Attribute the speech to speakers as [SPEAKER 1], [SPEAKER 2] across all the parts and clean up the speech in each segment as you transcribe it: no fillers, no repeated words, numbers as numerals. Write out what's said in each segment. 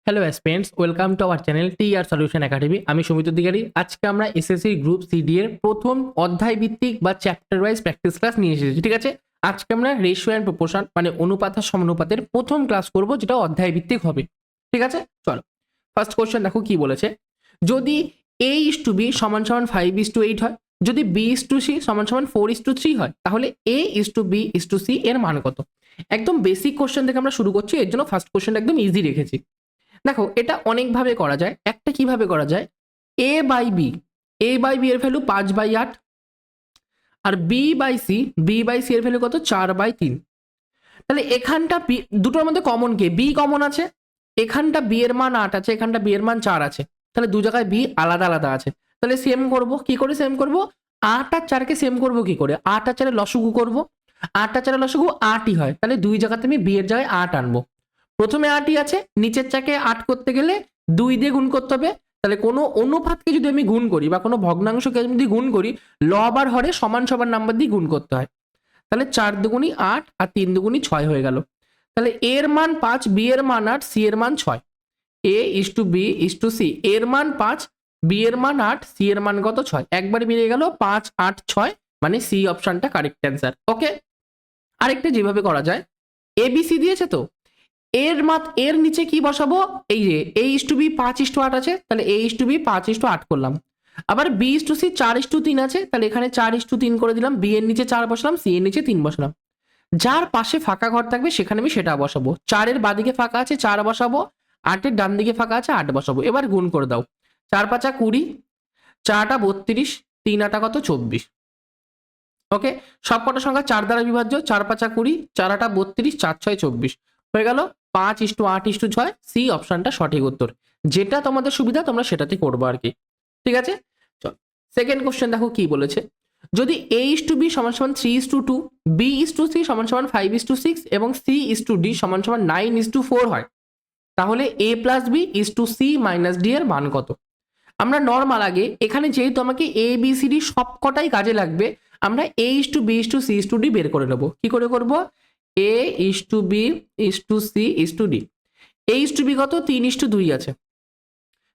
[SPEAKER 1] Hello aspirants, welcome to our channel TR solution academy. আমি সুমিত অধিকারী। আজকে আমরা এসএসসি গ্রুপ সিডি এর প্রথম অধ্যায় ভিত্তিক বা চ্যাপ্টার ওয়াইজ প্র্যাকটিস ক্লাস নিয়ে এসেছি। ঠিক আছে, আজকে আমরা রেশিও অ্যান্ড প্রপোর্শন মানে অনুপাত আর সমানুপাতের প্রথম ক্লাস করব, যেটা অধ্যায় ভিত্তিক হবে। ঠিক আছে, চলো ফার্স্ট কোশ্চেন দেখো কি বলেছে। যদি a ইস টু বি সমান সমান 5:8 হয়, যদি b ইস টু সি সমান সমান 4:3 হয়, তাহলে a is to B is to C এর মান কত? একদম বেসিক কোশ্চেন থেকে আমরা শুরু করছি, এর জন্য ফার্স্ট কোশ্চেনটা একদম ইজি রেখেছি। দেখো এটা অনেকভাবে করা যায়। একটা কিভাবে করা যায়, a বাই বি এর ভ্যালু 5/8, আর বি বাই সি এর ভ্যালু কত? 4/3। তাহলে এখানটা দুটোর মধ্যে কমন কে? বি কমন আছে। এখানটা বি এর মান 8 আছে, এখানটা বি এর মান 4 আছে, তাহলে দু জায়গায় বি আলাদা আলাদা আছে। তাহলে সেম করব। কি করে সেম করব? 8 আর 4 কে সেম করব কি করে? 8 আর 4 লসাগু করব। 8 আর 4 লসাগু 8ই হয়, তাহলে দুই জায়গাতে আমি বি এর জায়গায় 8 আনবো। প্রথমে 8ই আছে, নিচের চাকে 8 করতে গেলে 2 দিয়ে গুণ করতে হবে। তাহলে কোনো অনুপাতকে যদি আমি গুণ করি বা কোনো ভগ্নাংশকে যদি গুণ করি, লব আর হরে সমান সমান নাম্বার দিয়ে গুণ করতে হয়। তাহলে 4 দুগুণী 8 আর 3 দুগুণী 6 হয়ে গেল। তাহলে এর মান 5, বি এর মান 8, সি এর মান 6। A is to B is to C, এর মান 5, বি এর মান 8, সি এর মান কত? 6। একবার বেরিয়ে গেল 5, 8, 6, মানে সি অপশনটা কারেক্ট অ্যান্সার। ওকে, আরেকটা যেভাবে করা যায়, এ বি সি দিয়েছে তো, এর নিচে কি বসাবো? এই যে a ইস টু বি 5:8 আছে, তাহলে a ইস টু বি 5:8 করলাম। আবার b ইস টু সি 4:3 আছে, তাহলে এখানে 4:3 করে দিলাম। b এর নিচে 4 বসালাম, c এর নিচে 3 বসালাম। যার পাশে ফাঁকা ঘর থাকবে সেখানে আমি সেটা বসাবো। 4 এর বাদিকে ফাঁকা আছে 4 বসাবো, 8 এর ডান দিকে ফাঁকা আছে 8 বসাবো। এবার গুণ করে দাও। 4 5 20, 4 32, 3 8 কত? 24। ওকে, সব কটা সংখ্যা 4 দ্বারা বিভাজ্য। 4 5 20, 4 8 32, 4 6 24 হয়ে গেল। 5:8:6, সি অপশনটা সঠিক উত্তর। যেটা তোমাদের সুবিধা তোমরা সেটাতে করবো আর কি। ঠিক আছে, চল সেকেন্ড কোশ্চেন দেখো কি বলেছে। যদি a ইস টু বি সমান সমান 3:2, b ইস টু সি সমান সমান 5:6 এবং c ইস টু ডি সমান সমান 9:4 হয়, তাহলে a plus b is to c minus d এর মান কত? আমরা নর্মাল আগে এখানে যেহেতু আমাকে এ বি সি ডি সব কটাই কাজে লাগবে, আমরা a is to B is to c is to d বের করে নেবো। কি করে করবো? a is to B is to c is to d. a is to b কত? 3:2 আছে।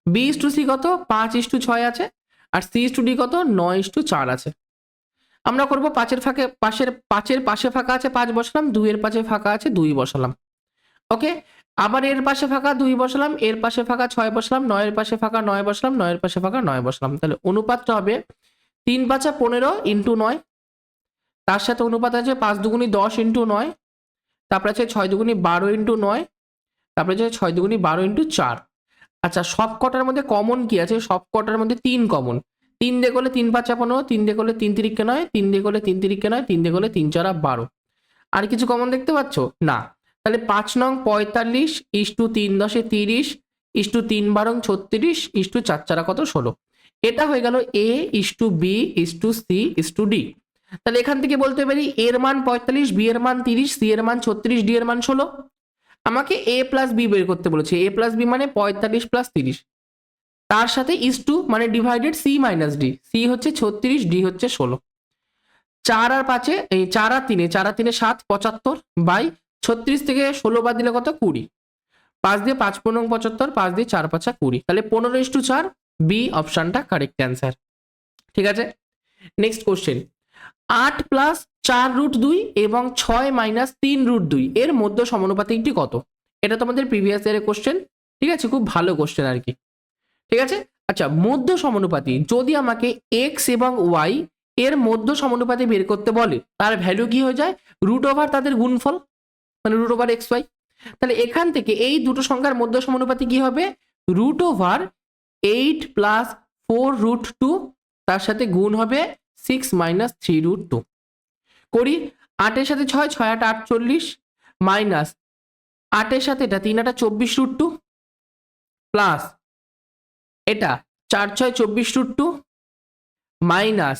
[SPEAKER 1] b ইস টু সি কত? 5:6 আছে। আর c ইস টু ডি কত? 9:4 আছে। আমরা করবো 5 এর পাশে ফাঁকা আছে 5 বসালাম, 2 এর পাশে ফাঁকা আছে 2 বসালাম। ওকে, আবার এর পাশে ফাঁকা 2 বসালাম, এর পাশে ফাঁকা 6 বসালাম, 9 এর পাশে ফাঁকা 9 বসালাম, 9 এর পাশে ফাঁকা 9 বসালাম। তাহলে অনুপাতটা হবে 3 5 15 ইন্টু 9, তার সাথে অনুপাত আছে 5 দুগুণী 10 ইন্টু 9, তারপরে আছে 6 দুগুণী 12 ইন্টু 9, তারপরে আছে 6 দুগুণী 12 ইন্টু 4। আচ্ছা, সব কটার মধ্যে কমন কি আছে? সব কটার মধ্যে 3 কমন। 3 দিয়ে করলে 3 5 15, 3 দিয়ে করলে 3 তিরিকে 9, 3 দিয়ে করলে 3 তিরিকে 9, 3 দিয়ে করলে 3 4 12। আর কিছু কমন দেখতে পাচ্ছ না? তাহলে 5 নং 45 is to 3 10 30 is to 3 12 36 is to 4 4 কত? 16। এটা হয়ে গেল a is to B is to c is to d. তাহলে এখান থেকে বলতে পারি এর মান 45, বি এর মান 30, সি এর মান 36, ডি এর মান 16। আমাকে a প্লাস বি বের করতে বলেছে। a প্লাস বি মানে 45 প্লাস 30, তার সাথে ইস টু মানে divided c minus d. C হচ্ছে 36, ডি হচ্ছে 16। 4 আর 5 এই 4 আর 3, 4 আর 3 7 75 বাই 36 থেকে 16 বাদ দিলে কত? 20। 5 দিয়ে 5 15 75, 5 দিয়ে 4 5 20, তাহলে 15:4, বি অপশনটা কারেক্ট অ্যান্সার। ঠিক আছে, নেক্সট কোশ্চেন। 8 প্লাস 4√2 এবং 6 মাইনাস 3√2 এর মধ্যে সমানুপাতিকটি কত? এটা তোমাদের প্রিভিয়াস ইয়ারের কোশ্চেন। ঠিক আছে, খুব ভালো কোশ্চেন আর কি। ঠিক আছে, আচ্ছা মধ্য সমানুপাতি যদি আমাকে এক্স এবং ওয়াই এর মধ্য সমানুপাতি বের করতে বলে, তার ভ্যালু কি হয়ে যায়? রুট ওভার তাদের গুণফল, মানে রুট ওভার এক্স ওয়াই। তাহলে এখান থেকে এই দুটো সংখ্যার মধ্য সমানুপাতি কি হবে? রুট ওভার 8 প্লাস 4√2, তার সাথে গুণ হবে 6 মাইনাস 3√2। করি 8 এর সাথে 6, 6 8 48 মাইনাস 8 এর সাথে এটা 3 8 24√2 প্লাস এটা 4 6 24√2 মাইনাস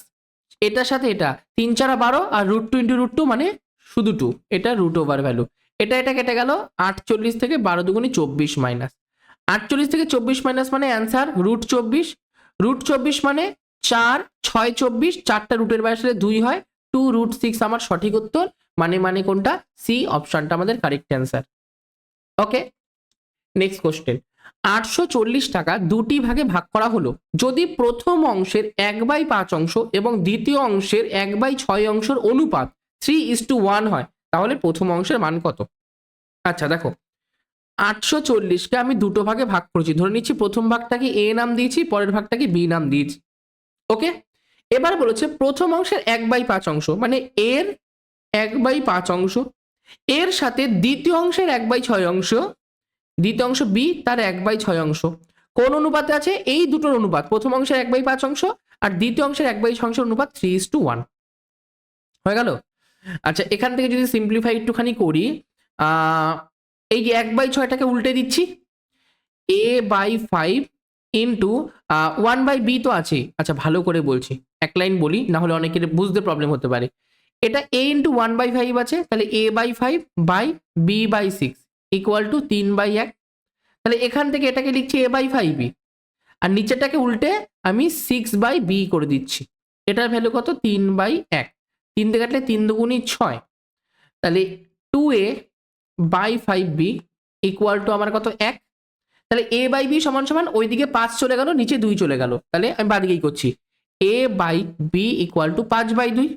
[SPEAKER 1] এটার সাথে এটা 3 4 12 আর √2 ইন্টু √2 মানে শুধু 2। এটা রুট ওভার ভ্যালু। এটা কেটে গেল 48 থেকে 12 দুগুণী 24 মাইনাস 48 থেকে 24 মাইনাস মানে অ্যান্সার √24। √24 মানে 4 6 24, 4টা রুটের বাইরে আসলে 2 হয়, 2√6 আমার সঠিক উত্তর। মানে কোনটা? সি অপশনটা আমাদের কারেক্ট অ্যান্সার। ওকে, নেক্সট কোশ্চেন। 840 টাকা দুটি ভাগে ভাগ করা হলো। যদি প্রথম অংশের 1/5 অংশ এবং দ্বিতীয় অংশের 1/6 অংশের অনুপাত 3:1 হয়, তাহলে প্রথম অংশের মান কত? আচ্ছা দেখো, 840কে আমি দুটো ভাগে ভাগ করেছি, ধরে নিচ্ছি প্রথম ভাগটাকে এ নাম দিয়েছি, পরের ভাগটাকে বি নাম দিয়েছি। ওকে, এবার বলেছে প্রথম অংশের 1/5 অংশ, মানে এর 1/5 অংশ এর সাথে দ্বিতীয় অংশের 1/6 অংশ, দ্বিতীয় অংশ বি তার 1/6 অংশ কোন অনুপাতে আছে? এই দুটোর অনুপাত, প্রথম অংশের 1/5 অংশ আর দ্বিতীয় অংশের 1/6 অংশের অনুপাত 3:1 হয়ে গেল। আচ্ছা, এখান থেকে যদি সিম্পলিফাই একটুখানি করি, এই যে 1/6টাকে উল্টে দিচ্ছি, a/5 ইন্টু 1/b তো আছে। আচ্ছা ভালো করে বলছি, এক লাইন বলি, না হলে অনেকের বুঝতে প্রবলেম হতে পারে। এটা a ইন্টু 1/5 আছে, তাহলে a/5 by b/6 equal to 3/1। তাহলে এখান থেকে এটাকে লিখছি a/5b, আর নিচেটাকে উল্টে আমি 6/b করে দিচ্ছি। এটার ভ্যালু কত? 3/1। 3 দিয়ে কাটলে 3 দুগুণী 6, তাহলে 2a/5b ইকুয়াল টু আমার কত? 1। তাহলে a/b সমান সমান ওইদিকে 5 চলে গেল, নিচে 2 চলে গেল, তাহলে আমি বাদিকেই করছি, a/b ইকুয়াল টু 5/2।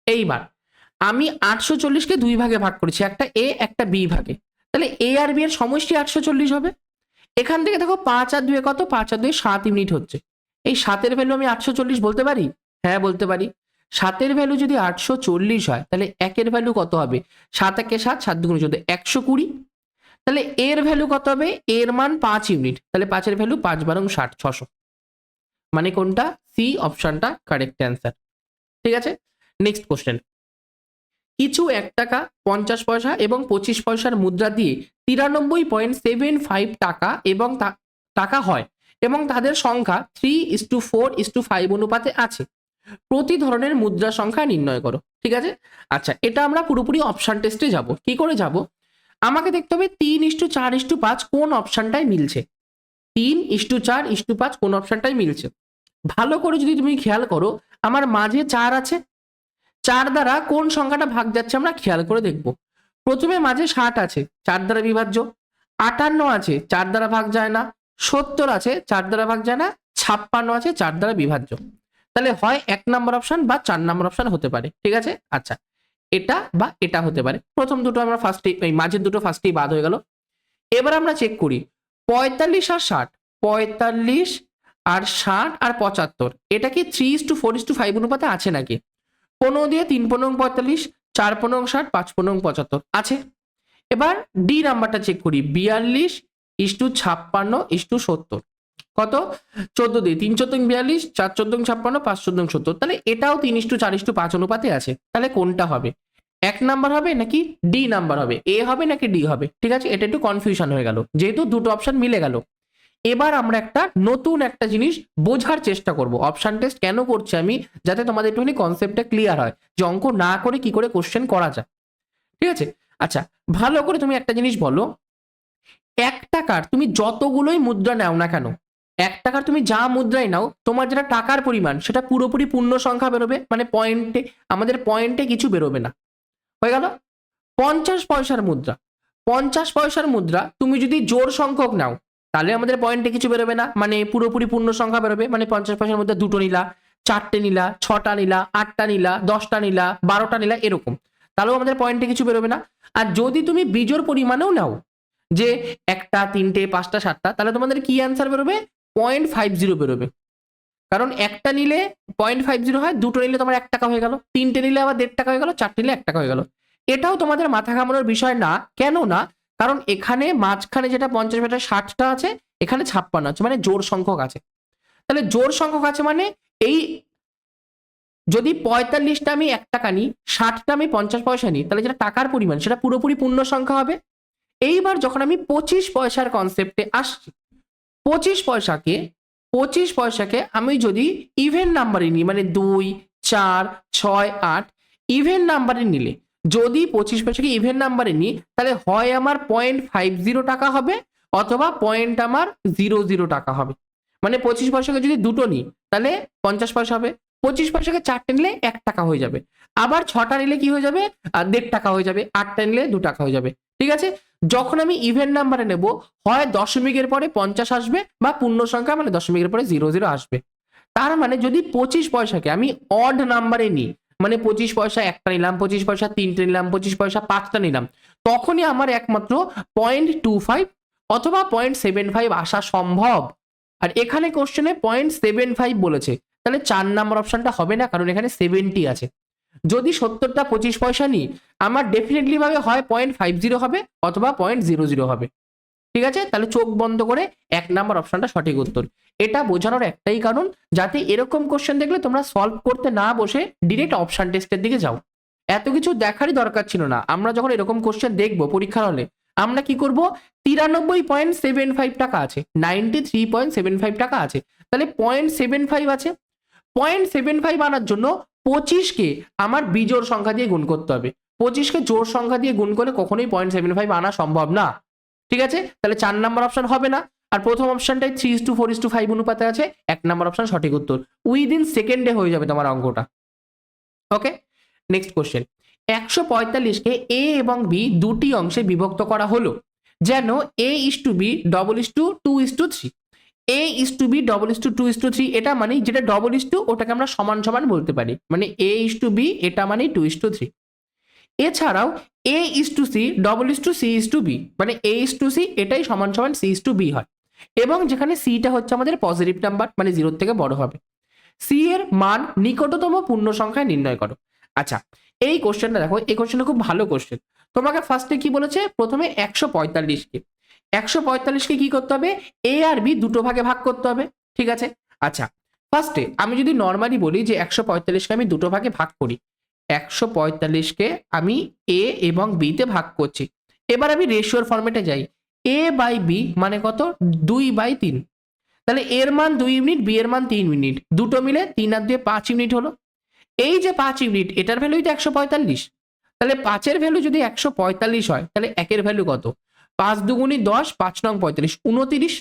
[SPEAKER 1] এইবার আমি 840কে দুই ভাগে ভাগ করেছি, একটা এ একটা বি ভাগে, তাহলে এ আর বি এর সমষ্টি 840 হবে। এখান থেকে দেখো 5 আর 2 কত? 5 আর 2 7 ইউনিট হচ্ছে। এই 7-এর ভ্যালু আমি 840 বলতে পারি? হ্যাঁ বলতে পারি। 7-এর ভ্যালু যদি 840 হয়, তাহলে 1-এর ভ্যালু কত হবে? 7 একে 7, 7 দুগুণে 14, 120। তাহলে এর ভ্যালু কত হবে? এর মান 5 ইউনিট, তাহলে 5-এর ভ্যালু 5 বারং 60, 600। মানে কোনটা? সি অপশনটা কারেক্ট অ্যান্সার। ঠিক আছে, নেক্সট কোশ্চেন। কিছু 1 টাকা 50 পয়সা এবং 25 পয়সার মুদ্রা দিয়ে 93.75 টাকা এবং টাকা হয় এবং তাদের সংখ্যা 3:4:5 অনুপাতে আছে। প্রতি ধরনের মুদ্রা সংখ্যা নির্ণয় করো। ঠিক আছে, আচ্ছা এটা আমরা পুরোপুরি অপশন টেস্টে যাব। কি করে যাব? আমাকে দেখতে হবে 3:4:5 কোন অপশনটায় মিলছে। 3:4:5 কোন অপশনটায় মিলছে। ভালো করে যদি তুমি খেয়াল করো, আমার মাঝে 4 আছে, 4 দ্বারা কোন সংখ্যাটা ভাগ যাচ্ছে আমরা খেয়াল করে দেখব। প্রথমে মাঝে 60 আছে, 4 দ্বারা বিভাজ্য। 58 আছে, 4 দ্বারা ভাগ যায় না। 70 আছে, 4 দ্বারা ভাগ যায় না। 56 আছে, 4 দ্বারা বিভাজ্য। তাহলে হয় 1 নম্বর অপশন বা 4 নম্বর অপশন হতে পারে। ঠিক আছে, আচ্ছা এটা বা এটা হতে পারে। প্রথম দুটো আমরা ফার্স্টে, এই মাঝের দুটো ফার্স্টেই বাদ হয়ে গেল। এবার আমরা চেক করি 45 আর 60, 45 আর 60 আর 75 এটা কি 3:4:5 অনুপাতে আছে নাকি? 15 দিয়ে 3 15 45, 4 15 60, 5 15 75 আছে। এবার ডি নাম্বারটা চেক করি, 42:56:70 কত? 14 দিয়ে 3 14 42, 4 14 56, 5 14 70, তাহলে এটাও 3:4:5 অনুপাতে আছে। তাহলে কোনটা হবে? 1 নাম্বার হবে নাকি ডি নাম্বার হবে? এ হবে নাকি ডি হবে? ঠিক আছে, এটা একটু কনফিউশন হয়ে গেল যেহেতু দুটো অপশন মিলে গেল। এবার আমরা একটা নতুন একটা জিনিস বোঝার চেষ্টা করব। অপশন টেস্ট কেন করছি আমি? যাতে তোমাদের একটুখানি কনসেপ্টটা ক্লিয়ার হয় যে অঙ্ক না করে কি করে কোশ্চেন করা যায়। ঠিক আছে, আচ্ছা ভালো করে তুমি একটা জিনিস বলো, 1 টাকার তুমি যতগুলোই মুদ্রা নাও না কেন, 1 টাকার তুমি যা মুদ্রাই নাও, তোমার যেটা টাকার পরিমাণ সেটা পুরোপুরি পূর্ণ সংখ্যা বেরোবে, মানে পয়েন্টে, আমাদের পয়েন্টে কিছু বেরোবে না। হয়ে গেল। 50 পয়সার মুদ্রা, 50 পয়সার মুদ্রা তুমি যদি জোড় সংখ্যক নাও, তাহলে আমাদের পয়েন্টে কিছু বেরোবে না, মানে পুরোপুরি পূর্ণ সংখ্যা বেরোবে। মানে 50 পয়সার মধ্যে দুটো নিলা, 4টে নিলা, 6টা নিলা, 8টা নিলা, 10টা নিলা, 12টা নিলা, এরকম, তাহলেও আমাদের পয়েন্টে কিছু বেরোবে না। আর যদি তুমি বিজোড় পরিমাণেও নাও, যে 1টা 3টে 5টা 7টা, তাহলে তোমাদের কি অ্যান্সার বেরোবে? 0.50 বেরোবে। কারণ একটা নিলে 0.50 হয়, দুটো নিলে তোমার 1 টাকা হয়ে গেল, 3টে নিলে আবার 1.5 টাকা হয়ে গেল, 4টে নিলে 1 টাকা হয়ে গেল। এটাও তোমাদের মাথা ঘামানোর বিষয় না। কেন না? কারণ এখানে মাঝখানে যেটা 50 মিটার 60টা আছে, এখানে 56 আছে, মানে জোড় সংখ্যক আছে। তাহলে জোড় সংখ্যক আছে মানে এই যদি 45টা আমি 1 টাকা নিই, 60টা আমি 50 পয়সা নিই, তাহলে যেটা টাকার পরিমাণ সেটা পুরোপুরি পূর্ণ সংখ্যা হবে। এইবার যখন আমি 25 পয়সার কনসেপ্টে আসছি, 25 পয়সাকে আমি যদি ইভেন নাম্বারে নিই, মানে 2 4 6 8 ইভেন নাম্বারে নিলে, যদি 25 পয়সাকে ইভেন নাম্বারে নিই, তাহলে হয় আমার 0.50 টাকা হবে অথবা পয়েন্ট আমার 00 টাকা হবে। মানে 25 পয়সাকে যদি দুটো নিই তাহলে 50 পয়সা হবে, 25 পয়সাকে 4টে নিলে 1 টাকা হয়ে যাবে, আবার 6টা নিলে কি হয়ে যাবে? 1.5 টাকা হয়ে যাবে, 8টা নিলে 2 টাকা হয়ে যাবে। ঠিক আছে, যখন আমি ইভেন নাম্বারে নেব হয় দশমিকের পরে 50 আসবে বা পূর্ণ সংখ্যা মানে দশমিকের পরে 00 আসবে। তার মানে যদি 25 পয়সাকে আমি অড নাম্বারে নিই, মানে 25 পয়সা একটা নিলাম, 25 পয়সা তিনটে নিলাম, 25 পয়সা পাঁচটা নিলাম, তখনই আমার একমাত্র 0.25 অথবা 0.75 আসা সম্ভব। আর এখানে কোশ্চেনে 0.75 বলেছে, তাহলে 4 নাম্বার অপশনটা হবে না, কারণ এখানে 70 আছে। যদি 70টা 25 পয়সা নিই, আমার ডেফিনেটলি ভাবে হয় 0.50 হবে অথবা 0.00 হবে। ঠিক আছে, তাহলে চোখ বন্ধ করে 1 নাম্বার অপশনটা সঠিক উত্তর। এটা বোঝানোর একটাই কারণ, যাতে এরকম কোশ্চেন দেখলে তোমরা সলভ করতে না বসে ডিরেক্ট অপশন টেস্টের দিকে যাও। এত কিছু দেখারই দরকার ছিল না। আমরা যখন এরকম কোশ্চেন দেখবো পরীক্ষার হলে, আমরা কি করব, 93.75 টাকা আছে, 93.75 টাকা আছে, তাহলে 0.75 আছে। 0.75 আনার জন্য 25কে আমার বিজোড় সংখ্যা দিয়ে গুণ করতে হবে। 25কে জোড় সংখ্যা দিয়ে গুণ করলে কখনোই 0.75 আনা সম্ভব না। ঠিক আছে, তাহলে 4 নাম্বার অপশন হবে না। আর প্রথম অপশনটাই 3:4:5 অনুপাতে আছে, 1 নাম্বার অপশন সঠিক উত্তর। উইদিন সেকেন্ডে হয়ে যাবে তোমার অঙ্কটা। ওকে, নেক্সট কোশ্চেন। 145কে এ এবং বি দুটি অংশে বিভক্ত করা হলো, যেন a:b (2:3) a:b (2:3) এটা মানে যেটা ডবল ইস টু ওটাকে আমরা সমান সমান বলতে পারি, মানে a:b এটা মানে 2:3। এছাড়াও a:c c:b মানে a:c এটাই সমান সমান c:b হয়, এবং যেখানে c টা হচ্ছে আমাদের পজিটিভ নাম্বার, মানে 0 থেকে বড় হবে। c এর মান নিকটতম পূর্ণ সংখ্যায় নির্ণয় করো। আচ্ছা, এই কোশ্চেনটা দেখো, এই কোশ্চেনটা খুব ভালো কোশ্চেন। তোমাকে ফার্স্টে কি বলেছে, প্রথমে 145কে কি করতে হবে, এ আর বি দুটো ভাগে ভাগ করতে হবে। ঠিক আছে, আচ্ছা ফার্স্টে আমি যদি নর্মালি বলি যে 145কে আমি দুটো ভাগে ভাগ করি, 145কে আমি এ এবং বি তে ভাগ করছি। এবার আমি রেশিওর ফরম্যাটে যাই, এ বাই বি মানে কত, 2/3। তাহলে এর মান 2 ইউনিট, বি এর মান 3 ইউনিট, দুটো মিলে 3 আর 2 5 ইউনিট হলো। এই যে 5 ইউনিট, এটার ভ্যালুই তো 145। তাহলে 5 এর ভ্যালু যদি 145 হয়, তাহলে 1 এর ভ্যালু কত, 5 দুগুণি 10, 5 নং 35, 29।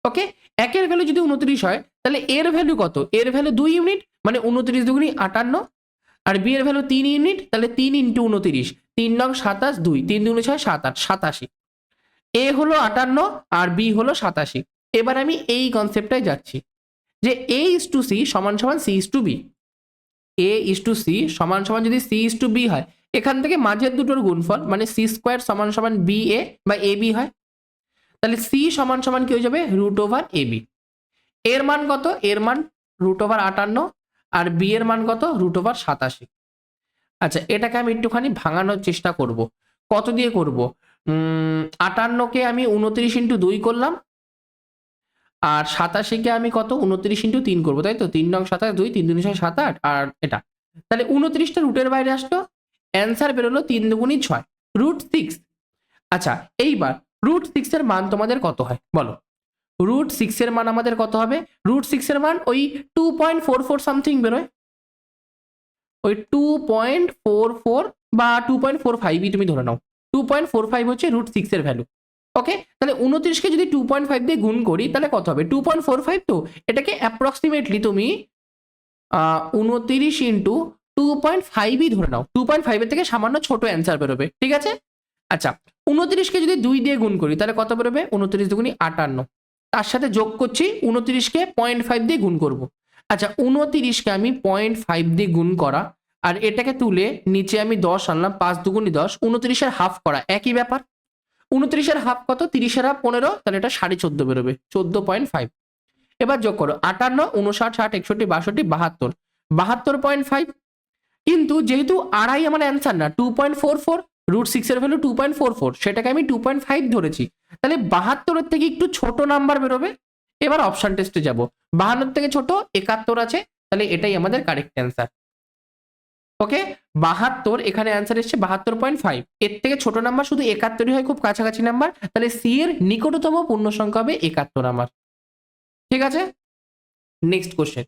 [SPEAKER 1] ওকে, 1 এর ভ্যালু যদি 29 হয়, তাহলে এর ভ্যালু কত, এর ভ্যালু 2 ইউনিট, মানে 29 দুগুণি 58। আর বি এর ভ্যালু 3 ইউনিট, তাহলে 3 ইন্টু 29, 3 নং 27, 2 3 দুগুণি 6, 7 8, 87। এ হলো 58 আর বি হলো 87। এবার আমি এই কনসেপ্টটাই যাচ্ছি যে a:c সমান সমান c:b, a:c সমান সমান যদি c:b হয়, এখান থেকে মাঝের দুটোর গুণফল মানে c স্কোয়ার সমান সমান ba বা ab হয়, তাহলে c সমান সমান কি হয়ে যাবে, √ab। এর মান কত, এর মান √58 আর বি এর মান কত, √87। আচ্ছা, এটাকে আমি একটুখানি ভাঙানোর চেষ্টা করব। কত দিয়ে করব, 58কে আমি 29 ইন্টু 2 করলাম, আর 87কে আমি কত, 29 ইন্টু 3 করবো, তাই তো, 3 নং 27, 2 3 দুগুণি 6, 7 8, আর এটা, তাহলে 29টা রুটের বাইরে আসলো, অ্যান্সার বেরোলো 3 দুগুণি 6, √6। আচ্ছা, এইবার √6 এর মান তোমাদের কত হয় বলো, √6 এর মান আমাদের কত হবে, √6 এর মান ওই 2.44 সামথিং বেরোয়, ওই 2.44 বা 2.45ই তুমি ধরে নাও, 2.45 হচ্ছে √6 এর ভ্যালু। ওকে, তাহলে 29কে যদি 2.5 দিয়ে গুণ করি তাহলে কত হবে, 2.45। তো এটাকে অ্যাপ্রক্সিমেটলি তুমি 29 ইন্টু 2.5ই ধরে নাও, 2.5 এর থেকে সামান্য ছোট অ্যান্সার বেরোবে। ঠিক আছে, আচ্ছা 29কে যদি 2 দিয়ে গুণ করি তাহলে কত বেরোবে, 29 দুগুণি 58, তার সাথে যোগ করছি 29কে 0.5 দিয়ে গুণ করব। আচ্ছা, 29কে আমি 0.5 দিয়ে গুণ করা, আর এটাকে তুলে নিচে আমি 10 আনলাম, 5 দুগুণি 10, 29-এর হাফ করা, একই ব্যাপার। 29-এর হাফ কত, 30-এর হাফ 15, তাহলে এটা 14.5 বেরোবে, 14.5। এবার যোগ করো 58, 59, 60, 61, 62, 72, 72.5। কিন্তু যেহেতু আড়াই আমার অ্যান্সার না, 2.44, √6 এর ভ্যালু 2.44, সেটাকে আমি 2.5 ধরেছি, তাহলে 72-এর থেকে একটু ছোট নাম্বার বেরোবে। এবার অপশন টেস্টে যাব, 52 থেকে ছোট 71 আছে, তাহলে এটাই আমাদের কারেক্ট অ্যান্সার। ওকে, 72 এখানে অ্যান্সার এসছে 72.5, এর থেকে ছোট নাম্বার শুধু 71ই হয়, খুব কাছাকাছি নাম্বার, তাহলে সি এর নিকটতম পূর্ণ সংখ্যা হবে 71 আমার। ঠিক আছে, নেক্সট কোশ্চেন।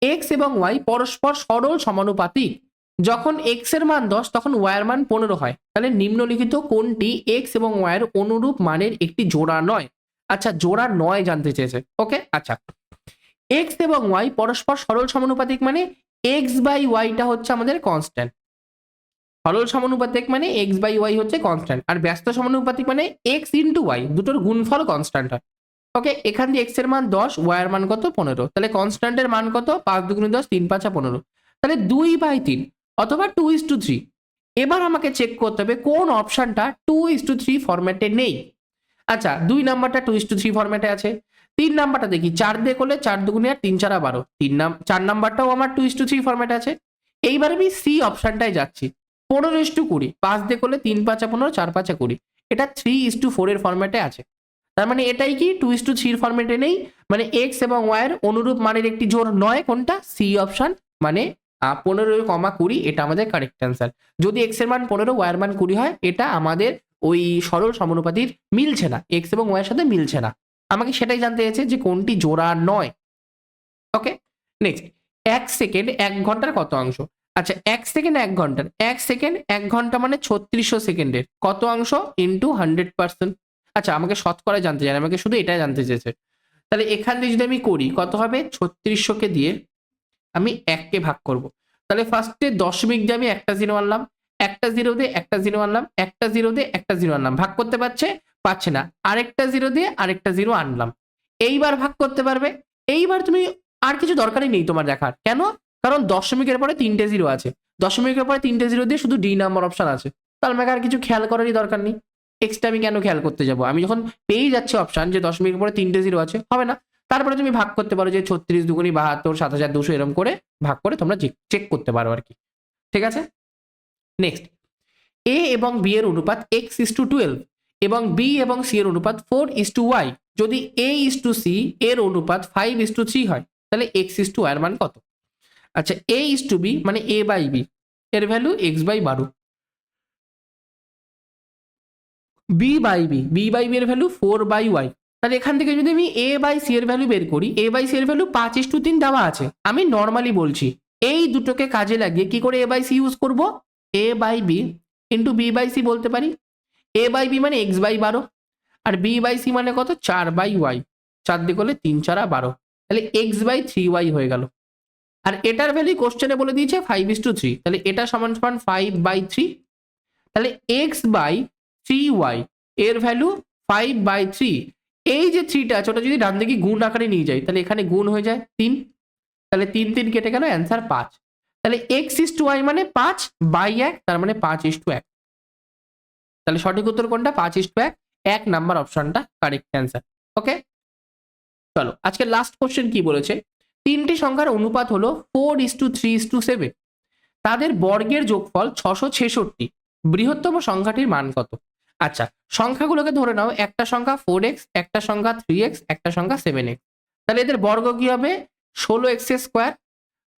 [SPEAKER 1] এক্স এবং ওয়াই পরস্পর সরল সমানুপাতিক, যখন এক্স এর মান 10 তখন ওয়াই এর মান 15 হয়, তাহলে নিম্নলিখিত কোনটি এক্স এবং ওয়াই এর অনুরূপ মানের একটি জোড়া নয়। আচ্ছা, জোড়া নয় জানতে চেয়েছে। ওকে, আচ্ছা, এক্স এবং ওয়াই পরস্পর সরল সমানুপাতিক মানে এক্স বাই ওয়াইটা হচ্ছে আমাদের কনস্ট্যান্ট, সরল সমানুপাতিক মানে এক্স বাই ওয়াই হচ্ছে কনস্ট্যান্ট, আর ব্যস্ত সমানুপাতিক মানে এক্স ইন্টু ওয়াই, দুটোর গুণফল কনস্ট্যান্ট হয়। ওকে, এখান দিয়ে এক্স এর মান 10, ওয়াই এর মান কত 15, তাহলে কনস্ট্যান্টের মান কত 5 দুগুণে 10, 3 5 15, তাহলে 2/3 অথবা 2:3। এবার আমাকে চেক করতে হবে কোন অপশনটা 2:3 ফরম্যাটে নেই। আচ্ছা, 2 নাম্বারটা 2:3 ফরম্যাটে আছে। 3 নাম্বারটা দেখি, 4 দিয়ে করলে 4 দুগুণে 8, 3 4 12, 4 নাম্বারটাও আমার 2:3 ফরম্যাটে আছে। এইবার আমি সি অপশনটায় যাচ্ছি, 15:20, 5 দিয়ে করলে 3 5 15, 4 5 20, এটা 3:4 এর ফরম্যাটে আছে। তার মানে এটাই কি 2:3 ফরম্যাটে নেই, মানে এক্স এবং ওয়াই এর অনুরূপ মানের একটি জোড় নয়, কোনটা সি অপশন, মানে 15,20 এটা আমাদের কারেক্ট অ্যান্সার। যদি এক্স এর মান 15, ওয়াই এর মান 20 হয়, এটা আমাদের ওই সরল সমানুপাতির মিলছে না, এক্স এবং ওয়াই এর সাথে মিলছে না। আমাকে সেটাই জানতে চাইছে যে কোনটি জোড়া নয়। ওকে, নেক্সট, 1 সেকেন্ড 1 ঘন্টার কত অংশ? আচ্ছা, 1 সেকেন্ড 1 ঘন্টার, 1 সেকেন্ড 1 ঘন্টা মানে 3600 সেকেন্ডের কত অংশ ইন্টু 100%। আচ্ছা, আমাকে শতকরা জানতে চাই, আমাকে শুধু এটাই জানতে চেয়েছে। তাহলে এখান দিয়ে যদি আমি করি কত হবে, 3600কে দিয়ে আমি 1 কে ভাগ করব। তাহলে ফার্স্টে দশমিক দিয়ে আমি একটা জিরো আনলাম, একটা জিরো দিয়ে একটা জিরো আনলাম, একটা জিরো দিয়ে একটা জিরো আনলাম, ভাগ করতে পারছে না, আরেকটা জিরো দিয়ে আরেকটা জিরো আনলাম, এইবার ভাগ করতে পারবে। এইবার তুমি আর কিছু দরকারই নেই তোমার দেখার, কেন? কারণ দশমিকের পরে 3টে জিরো আছে, দশমিকের পরে 3টে জিরো দিয়ে শুধু ডি নাম্বার অপশন আছে, তাহলে আমাকে আর কিছু খেয়াল করারই দরকার নেই। এক্সটা আমি কেন খেয়াল করতে যাব, আমি যখন পেয়ে যাচ্ছি অপশন যে দশমিকের পরে 3টে জিরো আছে, হবে না? তারপরে তুমি ভাগ করতে পারো যে 36 দুগুণী 72, 7200 এরকম করে ভাগ করে তোমরা চেক করতে পারো আর কি। ঠিক আছে, নেক্সট, এ এবং বি এর অনুপাত x:12 এবং বি এবং সি এর অনুপাত 4:y, যদি a:c এর অনুপাত 5:3 হয়, তাহলে x:y এর মান কত? আচ্ছা, a:b মানে a/b, এর ভ্যালু x/12, b/b এর ভ্যালু 4/y। তাহলে এখান থেকে যদি আমি a/c এর ভ্যালু বের করি, a/c এর ভ্যালু 5:3 দেওয়া আছে, আমি নর্মালি বলছি এই দুটোকে কাজে লাগিয়ে কি করে a/c ইউজ করব, a/b ইন্টু b/c বলতে পারি। a/b মানে x/12, আর b/c মানে কত 4/y, 4 দিয়ে করলে 3 4 12, তাহলে x/3y হয়ে গেল। আর এটার ভ্যালু কোশ্চেনে বলে দিয়েছে 5:3, তাহলে এটা সমান সমান 5/3, তাহলে x/3y এর ভ্যালু 5/3। এই যে 3টা আছে ওটা যদি ডান দিকে গুণ আকারে নিয়ে যাই, তাহলে এখানে গুণ হয়ে যায় 3, তাহলে 3 3 কেটে গেল, অ্যান্সার 5। তাহলে x:y মানে 5/1, তার মানে 5:1। তাহলে সঠিক উত্তর কোনটা, 5:1, 1 নাম্বার অপশনটা কারেক্ট অ্যান্সার। ওকে, চলো আজকে লাস্ট কোশ্চেন কি বলেছে, তিনটি সংখ্যার অনুপাত হলো 4:3:7, তাদের বর্গের যোগফল 666, বৃহত্তম সংখ্যাটির মান কত? আচ্ছা, সংখ্যাগুলোকে ধরে নাও, একটা সংখ্যা 4x, একটা সংখ্যা 3x, একটা সংখ্যা 7x, তাহলে এদের বর্গ কি হবে, 16x²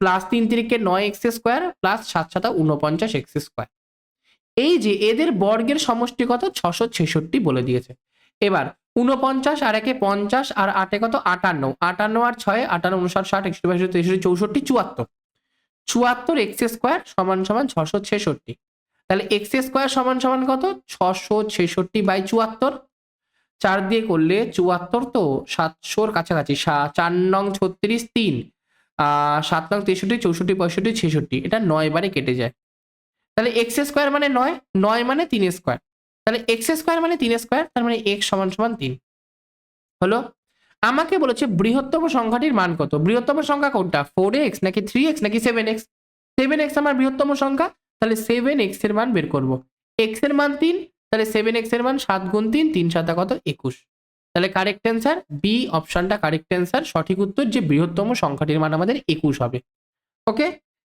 [SPEAKER 1] plus 3 3 9x² plus 7 7 49x²। এই যে এদের বর্গের সমষ্টি কত, 666 বলে দিয়েছে। এবার 49 আর 1 50 আর 8 কত 58, 58 আর 6 58 59 60 61 62 63 64, 74x² সমান সমান 666। তাহলে x² সমান সমান কত, 666/74, 4 দিয়ে করলে 74, তো 700-র কাছাকাছি, 4 নং 36 3, 7 নং 63 64 65 66, এটা 9 বারে কেটে যায়। তাহলে x² মানে 9, 9 মানে 3 স্কোয়ার, তাহলে x² মানে 3 স্কোয়ার, তার মানে x সমান সমান 3 হলো। আমাকে বলেছে বৃহত্তম সংখ্যাটির মান কত, বৃহত্তম সংখ্যা কোনটা, 4x নাকি 3x নাকি 7x? 7x আমার বৃহত্তম সংখ্যা, তাহলে 7x এর মান বের করব। x এর মান 3, তাহলে 7x এর মান 7 গুণ 3, 3 7 কত 21, তাহলে কারেক্ট অ্যান্সার বি অপশনটা কারেক্ট অ্যান্সার, সঠিক উত্তর যে বৃহত্তম সংখ্যাটির মান আমাদের 21 হবে। ওকে,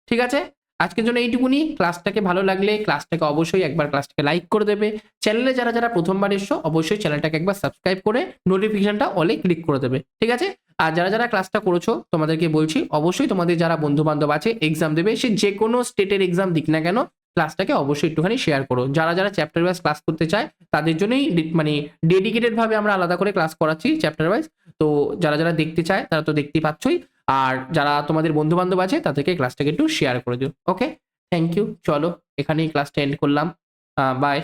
[SPEAKER 1] ঠিক আছে, আজকের জন্য এইটুকুনি। ক্লাসটাকে ভালো লাগলে ক্লাসটাকে অবশ্যই একবার ক্লাসটাকে লাইক করে দেবে, চ্যানেলে যারা যারা প্রথমবার এসছো অবশ্যই চ্যানেলটাকে একবার সাবস্ক্রাইব করে নোটিফিকেশনটা অলে ক্লিক করে দেবে, ঠিক আছে? আর যারা যারা ক্লাসটা করেছো তোমাদেরকে বলছি, অবশ্যই তোমাদের যারা বন্ধু বান্ধব আছে এক্সাম দেবে, সে যে কোনো স্টেটের এক্সাম দিক না কেন, ক্লাসটাকে অবশ্যই একটুখানি শেয়ার করো। যারা যারা চ্যাপ্টার ওয়াইজ ক্লাস করতে চায় তাদের জন্যই মানে ডেডিকেটেড ভাবে আমরা আলাদা করে ক্লাস করাচ্ছি চ্যাপ্টার ওয়াইজ। তো যারা যারা দেখতে চায় তারা তো দেখতেই পাচ্ছই, আর যারা তোমাদের বন্ধু বান্ধব আছে তাদেরকে ক্লাসটাকে একটু শেয়ার করে দিও। ওকে, থ্যাংক ইউ, চলো এখানেই ক্লাসটা এন্ড করলাম, বাই।